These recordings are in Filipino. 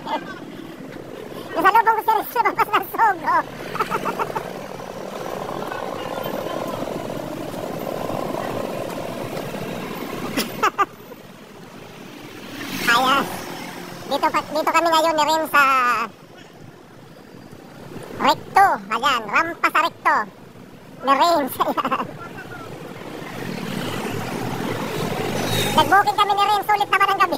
Nasalubong ko si Rex sa babas ng Sogo. Ayan. Dito kami ngayon ni Rin sa Recto. Ayan, rampa sa Recto. Ni Rin. Ayan. Nag-booking kami ni Rin. Sulit naman ang gabi.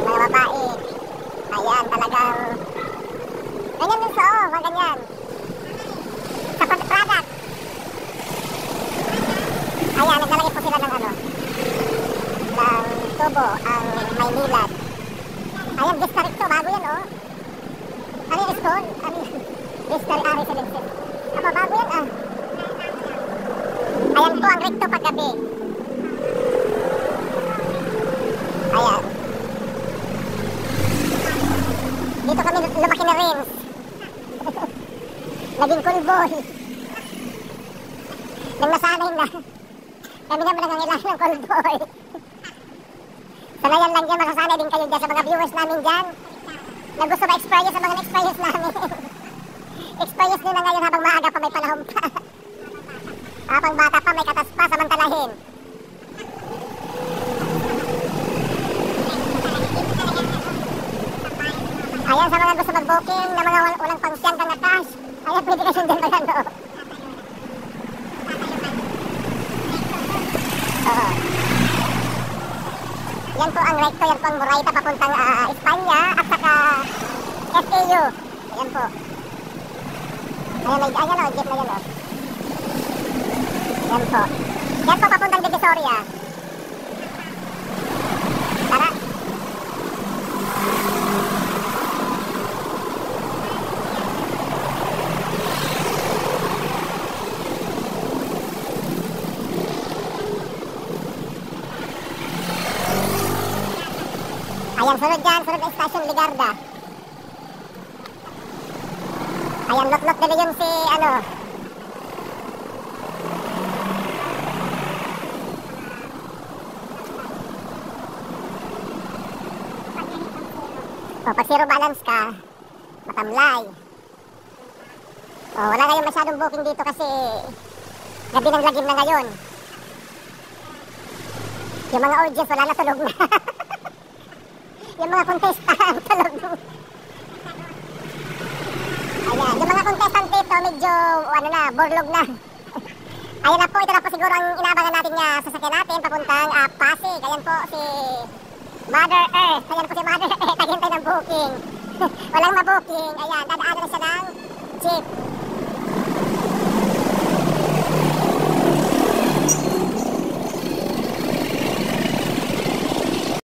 Mga babae. Ayan, talagang ganyan din sa mga ganyan. Sa product. Ayan, naglalagay po sila ng ng tubo ang Maynilad. Ayan, Vista Recto, bago yan Ano yung school? Ano yung Vista Residences? Bago yan Ayan po ang Recto paggabi. Ayan. Dito kami lumaki na rin. Naging kulboy. Nang nasanay na. Kami naman nangangailangan ng kulboy. Sanayan lang dyan, masasanay din kayo dyan sa mga viewers namin dyan na gusto ma-experience sa mga na-experience namin. Experience nyo na ngayon habang maaga pa, may panahon pa. Habang bata pa, may katas pa, samantalahin. Ayan, sa mga gusto mag-booking na mga walang pangsyang kang cash, ayan, pwede ka sundan ba yan, Yan po ang Recto, yan po ang Moraita papuntang Espanya at saka FAU. Ayan po. Ayan, jeep na yan Yan po. Yan po papuntang Divisoria. Tara. Ayan, sunod na station Ligarda. Ayan, lot nila yun si pag zero balance ka, matamlay. Wala ngayon masyadong booking dito kasi gabi ng lagim na ngayon. Yung mga audience wala na, tulog na. Yung mga contestant, tulog na. Ayan, yung mga contestant dito medyo, burlog na. Ayan na po, ito na po siguro ang inaabangan natin nga sasakyan natin papuntang Pasig. Ayan po si Mother Earth. Ayan po si Mother Earth, naghintay ng booking. Walang mabooking. Ayan, dadaanan na siya ng jeep.